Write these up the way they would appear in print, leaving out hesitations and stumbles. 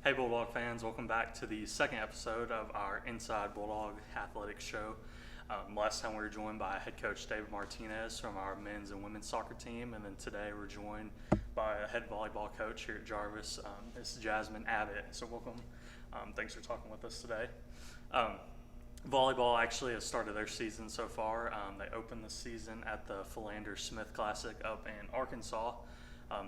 Hey Bulldog fans, welcome back to the second episode of our Inside Bulldog Athletics Show. Last time we were joined by head coach David Martinez from our men's and women's soccer team, and then today we're joined by a head volleyball coach here at Jarvis. This is Jasmine Abbit, so welcome. Thanks for talking with us today. Volleyball actually has started their season so far. They opened the season at the Philander Smith Classic up in Arkansas.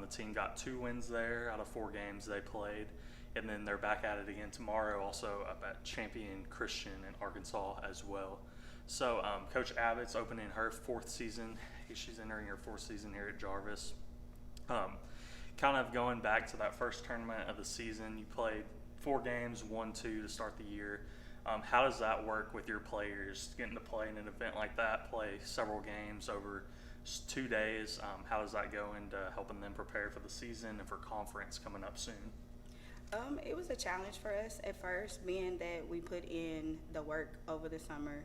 The team got 2 wins there out of 4 games they played. And then they're back at it again tomorrow, also up at Champion Christian in Arkansas as well. So Coach Abbott's opening her 4th season. She's entering her 4th season here at Jarvis. Kind of going back to that first tournament of the season, you played 4 games, 1-2 to start the year. How does that work with your players, getting to play in an event like that, play several games over 2 days? How does that go into helping them prepare for the season and for conference coming up soon? It was a challenge for us at first, being that we put in the work over the summer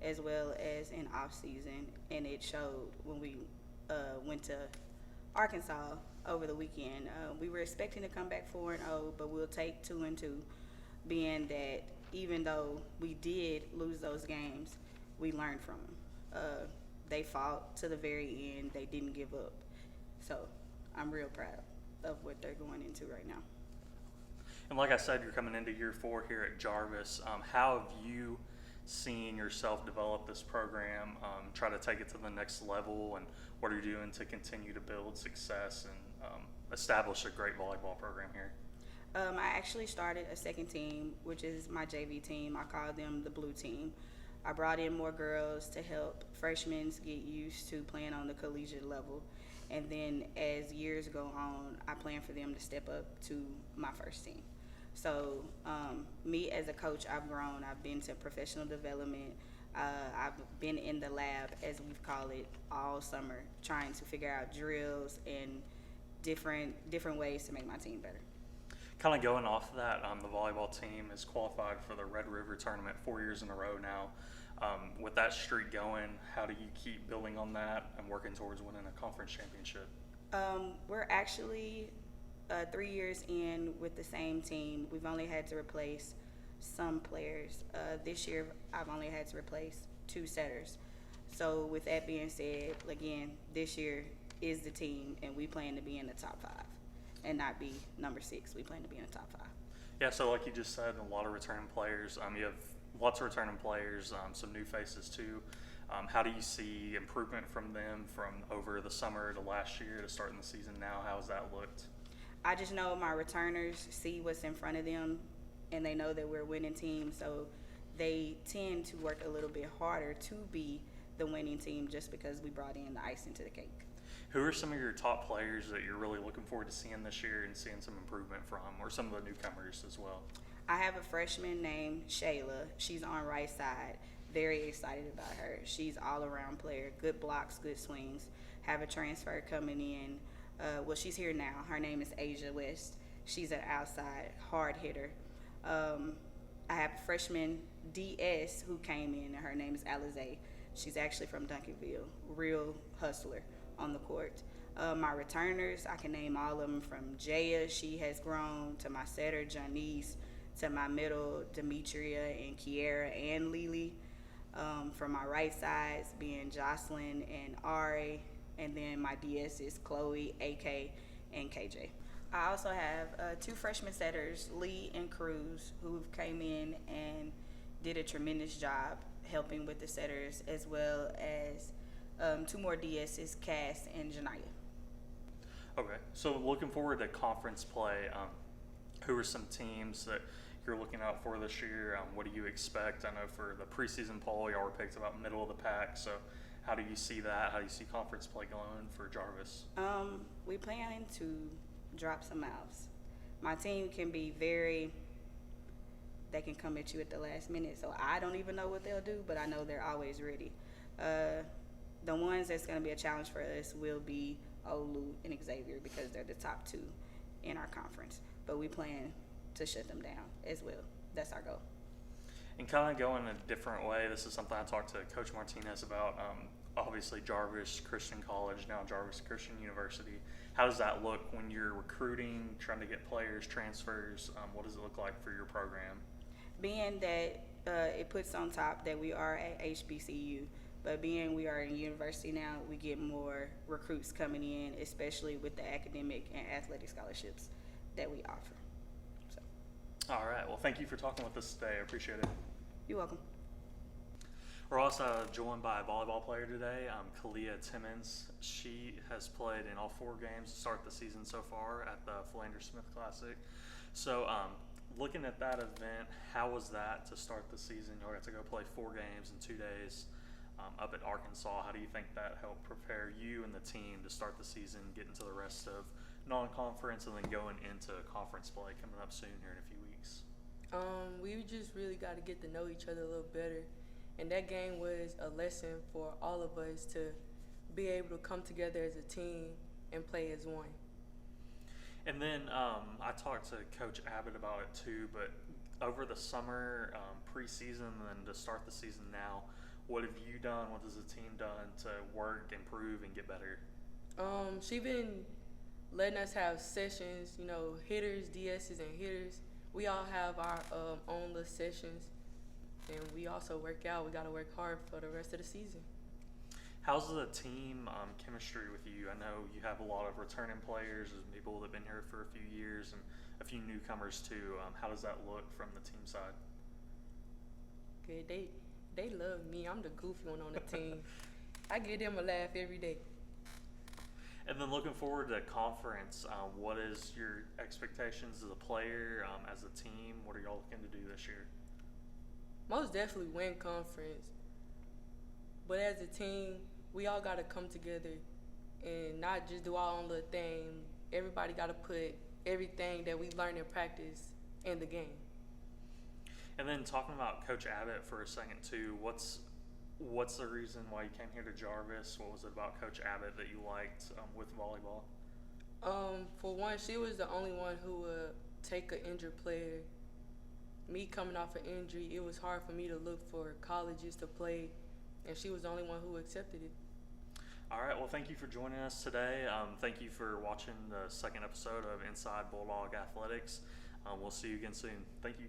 as well as in off season, and it showed when we went to Arkansas over the weekend. We were expecting to come back 4-0, but we'll take 2-2, being that even though we did lose those games, we learned from them. They fought to the very end. They didn't give up. So I'm real proud of what they're going into right now. And like I said, you're coming into year 4 here at Jarvis. How have you seen yourself develop this program, try to take it to the next level, and what are you doing to continue to build success and establish a great volleyball program here? I actually started a second team, which is my JV team. I call them the blue team. I brought in more girls to help freshmen get used to playing on the collegiate level. And then as years go on, I plan for them to step up to my first team. So me as a coach, I've grown. I've been to professional development. I've been in the lab, as we call it, all summer, trying to figure out drills and different ways to make my team better. Kind of going off of that, the volleyball team is qualified for the Red River tournament 4 years in a row now. With that streak going, how do you keep building on that and working towards winning a conference championship? We're actually 3 years in with the same team. We've only had to replace some players. This year, I've only had to replace 2 setters. So with that being said, again, this year is the team, and we plan to be in the top 5 and not be number 6. We plan to be in the top 5. Yeah, so like you just said, a lot of returning players. You have lots of returning players, some new faces too. How do you see improvement from them from over the summer to last year to starting the season now? How has that looked? I just know my returners see what's in front of them, and they know that we're a winning team, so they tend to work a little bit harder to be the winning team just because we brought in the icing to the cake. Who are some of your top players that you're really looking forward to seeing this year and seeing some improvement from, or some of the newcomers as well? I have a freshman named Shayla. She's on right side. Very excited about her. She's all-around player, good blocks, good swings. Have a transfer coming in. She's here now. Her name is Asia West. She's an outside hard hitter. I have a freshman DS who came in, and her name is Alize. She's actually from Duncanville. Real hustler on the court. My returners, I can name all of them, from Jaya, she has grown, to my setter, Janice, to my middle, Demetria and Kiera and Lily. From my right sides being Jocelyn and Ari, and then my DS is Chloe, AK, and KJ. I also have 2 freshman setters, Lee and Cruz, who came in and did a tremendous job helping with the setters, as well as 2 more DSs, Cass and Janaya. Okay, so looking forward to conference play, who are some teams that you're looking out for this year? What do you expect? I know for the preseason poll, y'all were picked about middle of the pack, so how do you see that? How do you see conference play going for Jarvis? We plan to drop some mouths. My team can be they can come at you at the last minute, so I don't even know what they'll do, but I know they're always ready. The ones that's going to be a challenge for us will be Olu and Xavier, because they're the top 2 in our conference, but we plan to shut them down as well. That's our goal. And kind of going a different way, this is something I talked to Coach Martinez about. obviously Jarvis Christian College, now Jarvis Christian University. How does that look when you're recruiting, trying to get players, transfers? What does it look like for your program? Being that it puts on top that we are at HBCU, but being we are in university now, we get more recruits coming in, especially with the academic and athletic scholarships that we offer. So, All right. Well, thank you for talking with us today. I appreciate it. you're welcome. We're also joined by a volleyball player today, Kaliyah Timmons. She has played in all 4 games to start the season so far at the Philander Smith Classic. So, looking at that event, how was that to start the season? You got to go play 4 games in 2 days up at Arkansas. How do you think that helped prepare you and the team to start the season, get into the rest of non-conference, and then going into conference play coming up soon here in a few weeks? We just really got to get to know each other a little better. And that game was a lesson for all of us to be able to come together as a team and play as one. And then I talked to Coach Abbit about it too, but over the summer, preseason, and then to start the season now, what have you done? What has the team done to work, improve, and get better? She been letting us have sessions, hitters, DSs, and hitters. We all have our own little sessions, and we also work out. We got to work hard for the rest of the season. How's the team chemistry with you? I know you have a lot of returning players and people that have been here for a few years and a few newcomers too. How does that look from the team side? Good. They love me. I'm the goofy one on the team. I give them a laugh every day. And then looking forward to conference, what is your expectations as a player, as a team? What are y'all looking to do this year? Most definitely win conference. But as a team, we all got to come together and not just do our own little thing. Everybody got to put everything that we learn in practice in the game. And then talking about Coach Abbit for a second too, what's the reason why you came here to Jarvis? What was it about Coach Abbit that you liked with volleyball? For one, she was the only one who would take an injured player. Me coming off an injury, it was hard for me to look for colleges to play, and she was the only one who accepted it. All right, well, thank you for joining us today. Thank you for watching the second episode of Inside Bulldog Athletics. We'll see you again soon. Thank you.